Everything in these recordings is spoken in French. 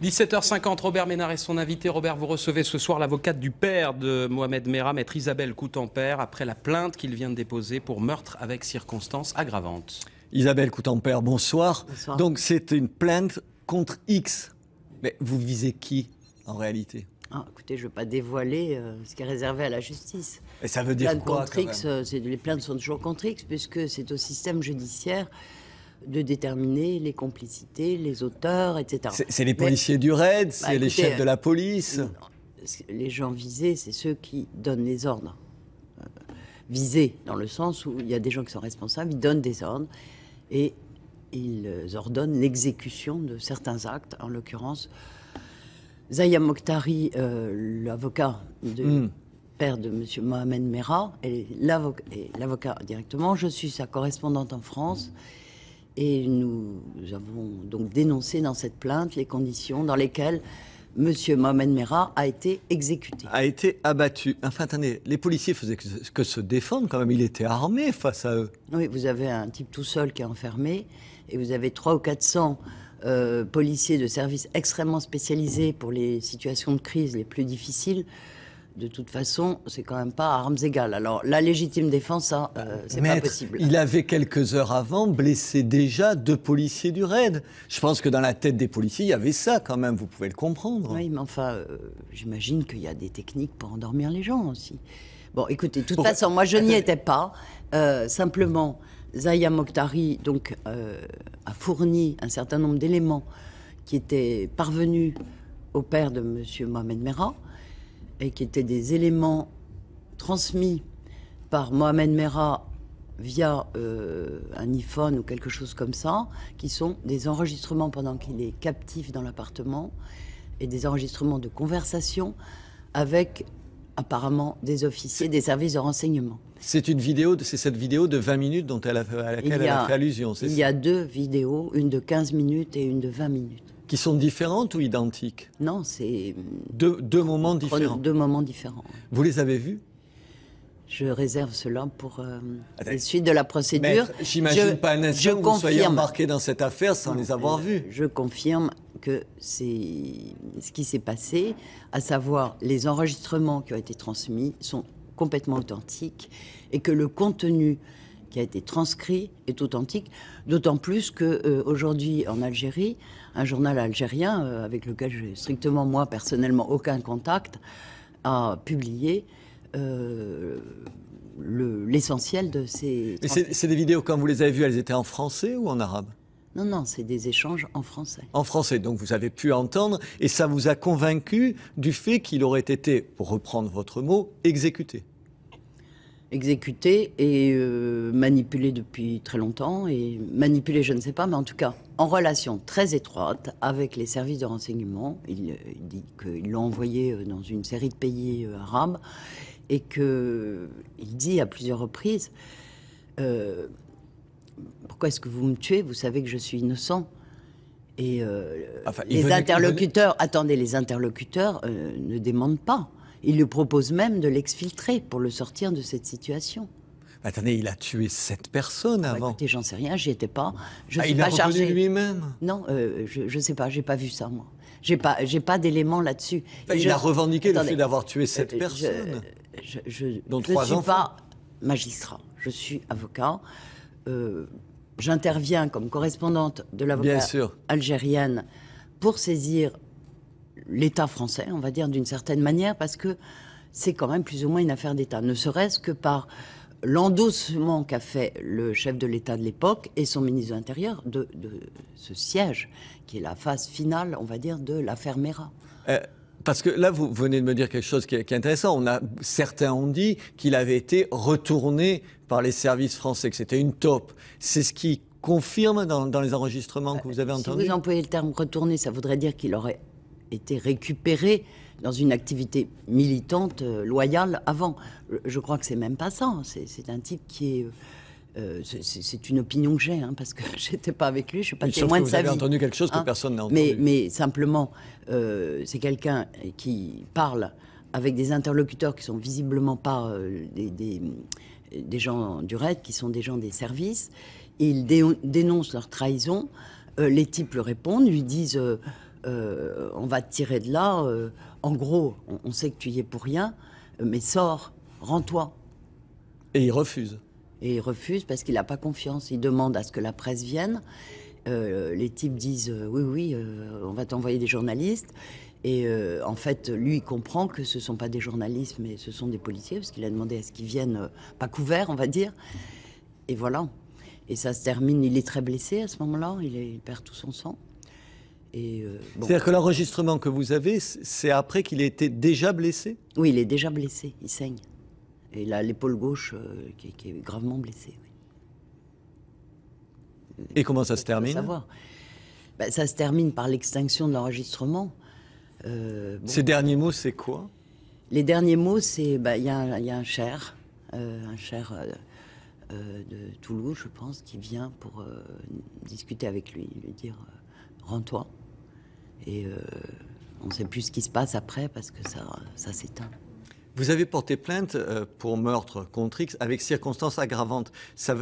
17h50, Robert Ménard est son invité. Robert, vous recevez ce soir l'avocate du père de Mohamed Merah, maître Isabelle Coutempère, après la plainte qu'il vient de déposer pour meurtre avec circonstances aggravantes. Isabelle Coutempère, bonsoir. Bonsoir. Donc c'est une plainte contre X. Mais vous visez qui en réalité? Écoutez, je ne veux pas dévoiler ce qui est réservé à la justice. Et ça veut dire Plainte quoi contre X, les plaintes sont toujours contre X, puisque c'est au système judiciaire de déterminer les complicités, les auteurs, etc. C'est les policiers du RAID, c'est les écoutez, chefs de la police. Les gens visés, c'est ceux qui donnent les ordres. Visés, dans le sens où il y a des gens qui sont responsables, ils donnent des ordres et ils ordonnent l'exécution de certains actes. En l'occurrence, Zahia Mokhtari, l'avocat du père de M. Mohamed Merah, et l'avocat directement. Je suis sa correspondante en France. Et nous avons donc dénoncé dans cette plainte les conditions dans lesquelles M. Mohamed Merah a été exécuté. A été abattu. Enfin, attendez, les policiers faisaient que se défendre quand même. Il était armé face à eux. Oui, vous avez un type tout seul qui est enfermé et vous avez 300 ou 400 policiers de services extrêmement spécialisés pour les situations de crise les plus difficiles. De toute façon, c'est quand même pas à armes égales. Alors, la légitime défense, ça, c'est pas possible. Il avait quelques heures avant blessé déjà 2 policiers du RAID. Je pense que dans la tête des policiers, il y avait ça quand même, vous pouvez le comprendre. Oui, mais enfin, j'imagine qu'il y a des techniques pour endormir les gens aussi. Bon, écoutez, de toute façon, moi, je n'y étais pas. Simplement, Zahia Mokhtari donc, a fourni un certain nombre d'éléments qui étaient parvenus au père de M. Mohamed Merah, et qui étaient des éléments transmis par Mohamed Merah via un iPhone ou quelque chose comme ça, qui sont des enregistrements pendant qu'il est captif dans l'appartement, et des enregistrements de conversation avec apparemment des officiers des services de renseignement. C'est cette vidéo de 20 minutes à laquelle elle a fait allusion, c'est ça? Il y a 2 vidéos, une de 15 minutes et une de 20 minutes. Qui sont différentes ou identiques? Non, c'est... Deux moments différents. 2 moments différents. Vous les avez vus? Je réserve cela pour les suites de la procédure. J'imagine pas un instant que vous soyez embarqué dans cette affaire sans les avoir vus. Je confirme que c'est ce qui s'est passé, à savoir les enregistrements qui ont été transmis sont complètement authentiques et que le contenu qui a été transcrit est authentique, d'autant plus qu'aujourd'hui en Algérie, un journal algérien avec lequel je n'ai strictement, moi, personnellement, aucun contact, a publié l'essentiel de ces... C'est des vidéos, quand vous les avez vues, elles étaient en français ou en arabe? Non, non, c'est des échanges en français. En français, donc vous avez pu entendre, et ça vous a convaincu du fait qu'il aurait été, pour reprendre votre mot, exécuté? Exécuté et manipulé depuis très longtemps, et manipulé, je ne sais pas, mais en tout cas, en relation très étroite avec les services de renseignement. Il dit qu'ils l'ont envoyé dans une série de pays arabes, et qu'il dit à plusieurs reprises pourquoi est-ce que vous me tuez? Vous savez que je suis innocent. Et les interlocuteurs, attendez, les interlocuteurs ne demandent pas. Ils lui proposent même de l'exfiltrer pour le sortir de cette situation. Attendez, il a tué 7 personnes avant. Écoutez, j'en sais rien, j'y étais pas. Je suis il pas l'a chargée. reconnu lui-même? Non, je sais pas, j'ai pas vu ça, moi. J'ai pas d'éléments là-dessus. Il a revendiqué le fait d'avoir tué 7 personnes. Je dont ne 3 suis enfants. pas magistrat, je suis avocat. J'interviens comme correspondante de l'avocat algérienne pour saisir l'État français, on va dire d'une certaine manière, parce que c'est quand même plus ou moins une affaire d'État, ne serait-ce que par l'endossement qu'a fait le chef de l'État de l'époque et son ministre de l'Intérieur de ce siège, qui est la phase finale, on va dire, de l'affaire Merah. Parce que là, vous venez de me dire quelque chose qui est intéressant. Certains ont dit qu'il avait été retourné par les services français, que c'était une taupe. C'est ce qui confirme dans les enregistrements que vous avez entendus? Si vous employez le terme retourné, ça voudrait dire qu'il aurait été récupéré dans une activité militante loyale avant. Je crois que c'est même pas ça. C'est un type qui est... c'est une opinion que j'ai, hein, parce que j'étais pas avec lui, je suis pas témoin de sa vie. Vous avez entendu quelque chose que personne n'a entendu. Mais simplement, c'est quelqu'un qui parle avec des interlocuteurs qui sont visiblement pas des gens du RAID, qui sont des gens des services. Et il dénonce leur trahison. Les types le répondent, lui disent on va te tirer de là. En gros, on sait que tu y es pour rien, mais sors, rends-toi. Et il refuse. Et il refuse parce qu'il n'a pas confiance. Il demande à ce que la presse vienne. Les types disent oui, on va t'envoyer des journalistes. Et en fait, lui, il comprend que ce ne sont pas des journalistes, mais ce sont des policiers, parce qu'il a demandé à ce qu'ils viennent pas couverts, on va dire. Et voilà. Et ça se termine, il est très blessé à ce moment-là, il perd tout son sang. Bon. C'est-à-dire que l'enregistrement que vous avez, c'est après qu'il ait été déjà blessé? Oui, il est déjà blessé, il saigne. Et il a l'épaule gauche qui est gravement blessée. Oui. Et comment ça se termine? Savoir. Ben, ça se termine par l'extinction de l'enregistrement. Bon. Ces derniers mots, c'est quoi? Les derniers mots, c'est il y a un cher de Toulouse, je pense, qui vient pour discuter avec lui dire rends-toi. Et on ne sait plus ce qui se passe après parce que ça s'éteint. Vous avez porté plainte pour meurtre contre X avec circonstances aggravantes. Ça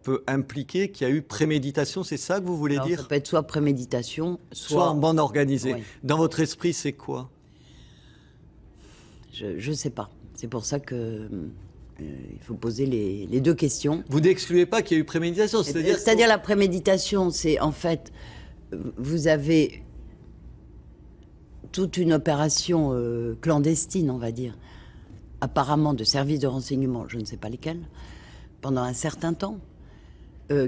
peut impliquer qu'il y a eu préméditation, c'est ça que vous voulez dire? Ça peut être soit préméditation, soit en bande organisée. Oui. Dans votre esprit, c'est quoi? Je ne sais pas. C'est pour ça que il faut poser les deux questions. Vous n'excluez pas qu'il y ait eu préméditation? C'est-à-dire la préméditation, c'est en fait, vous avez toute une opération clandestine, on va dire, apparemment de services de renseignement, je ne sais pas lesquels, pendant un certain temps,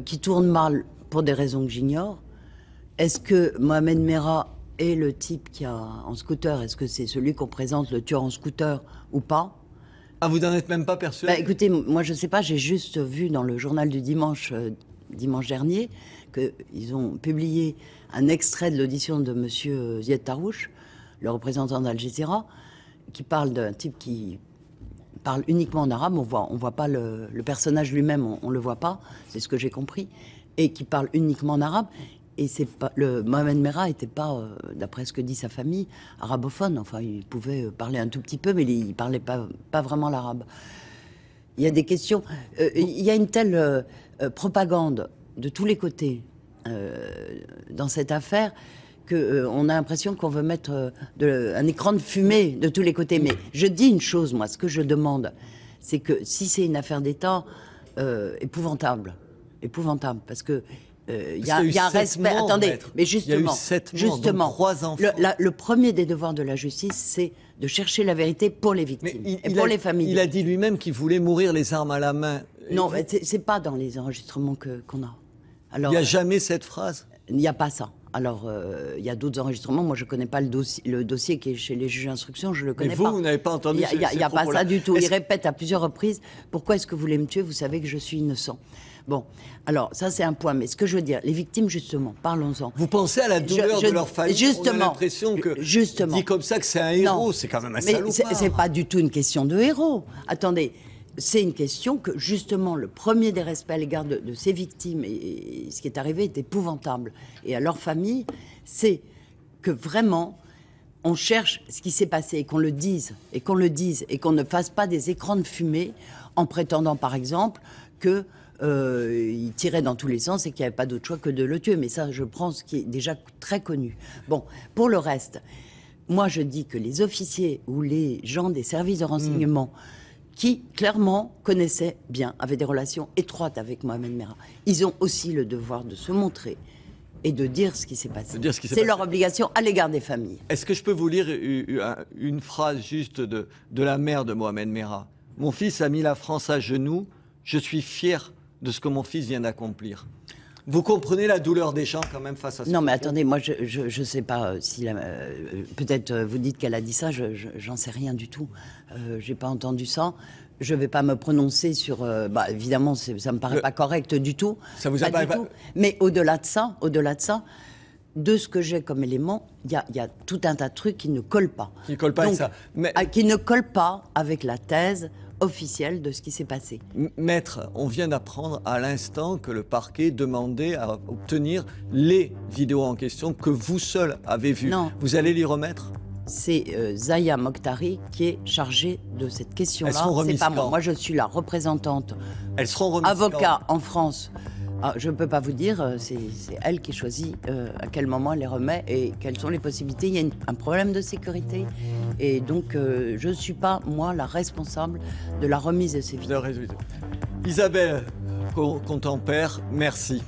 qui tourne mal pour des raisons que j'ignore. Est-ce que Mohamed Merah est le type qui a en scooter, est-ce que c'est celui qu'on présente, le tueur en scooter, ou pas? Ah, vous n'en êtes même pas persuadé? Écoutez, moi je ne sais pas, j'ai juste vu dans le journal du dimanche dernier, qu'ils ont publié un extrait de l'audition de M. Ziad Tarouche, le représentant d'Al Jazeera, qui parle d'un type qui parle uniquement en arabe. On voit pas le personnage lui-même, on le voit pas, c'est ce que j'ai compris, et qui parle uniquement en arabe. Et c'est pas Mohamed Merah n'était pas, d'après ce que dit sa famille, arabophone. Enfin, il pouvait parler un tout petit peu, mais il parlait pas vraiment l'arabe. Il y a des questions. Il y a une telle propagande de tous les côtés dans cette affaire qu'on a l'impression qu'on veut mettre un écran de fumée de tous les côtés. Mais je dis une chose, moi, ce que je demande, c'est que si c'est une affaire d'État, épouvantable, parce que il y a un respect. Attendez, maître. Mais justement, il y a eu 7 morts, dont 3 enfants. Le premier des devoirs de la justice, c'est de chercher la vérité pour les victimes et pour les familles. Il a dit lui-même qu'il voulait mourir les armes à la main. Non, c'est pas dans les enregistrements qu'on a. Alors, il n'y a jamais cette phrase? Il n'y a pas ça. Alors, il y a d'autres enregistrements. Moi, je ne connais pas le dossier qui est chez les juges d'instruction. Je ne le connais pas. Mais vous n'avez pas entendu Il n'y a pas ça du tout. Il répète à plusieurs reprises « Pourquoi est-ce que vous voulez me tuer? Vous savez que je suis innocent. » Bon, alors, ça, c'est un point. Mais ce que je veux dire, les victimes, justement, parlons-en. Vous pensez à la douleur de leur famille? Justement. On a l'impression que, dit comme ça, que c'est un héros. C'est quand même un salopard. Mais c'est pas du tout une question de héros. Attendez. C'est une question que, justement, le premier des respects à l'égard de ces victimes, et ce qui est arrivé est épouvantable, et à leur famille, c'est que vraiment, on cherche ce qui s'est passé, et qu'on le dise, et qu'on ne fasse pas des écrans de fumée en prétendant, par exemple, qu'il tirait dans tous les sens et qu'il n'y avait pas d'autre choix que de le tuer. Mais ça, je pense, qui est déjà très connu. Bon, pour le reste, moi, je dis que les officiers ou les gens des services de renseignement qui, clairement, connaissaient bien, avaient des relations étroites avec Mohamed Merah. Ils ont aussi le devoir de se montrer et de dire ce qui s'est passé. C'est leur obligation à l'égard des familles. Est-ce que je peux vous lire une phrase juste de la mère de Mohamed Merah? « Mon fils a mis la France à genoux. Je suis fier de ce que mon fils vient d'accomplir. » Vous comprenez la douleur des gens quand même face à ça? Non, mais attendez, moi, je ne sais pas si... peut-être vous dites qu'elle a dit ça, j'en sais rien du tout. Je n'ai pas entendu ça. Je ne vais pas me prononcer sur... évidemment, ça ne me paraît pas correct du tout. Ça vous a pas du tout. Mais au-delà de ça, de ce que j'ai comme élément, il y a tout un tas de trucs qui ne collent pas. Qui ne collent pas avec ça. Mais... qui ne collent pas avec la thèse officielle de ce qui s'est passé. Maître, on vient d'apprendre à l'instant que le parquet demandait à obtenir les vidéos en question que vous seul avez vues. Non. Vous allez les remettre? C'est Zaya Mokhtari qui est chargée de cette question-là. Elles seront remises C'est pas quand? moi. Moi, je suis la représentante. Elles seront remises avocat en France Ah, je ne peux pas vous dire, c'est elle qui choisit à quel moment elle les remet et quelles sont les possibilités. Il y a un problème de sécurité et donc je ne suis pas, moi, la responsable de la remise de ces vidéos. Isabelle Contempère, merci.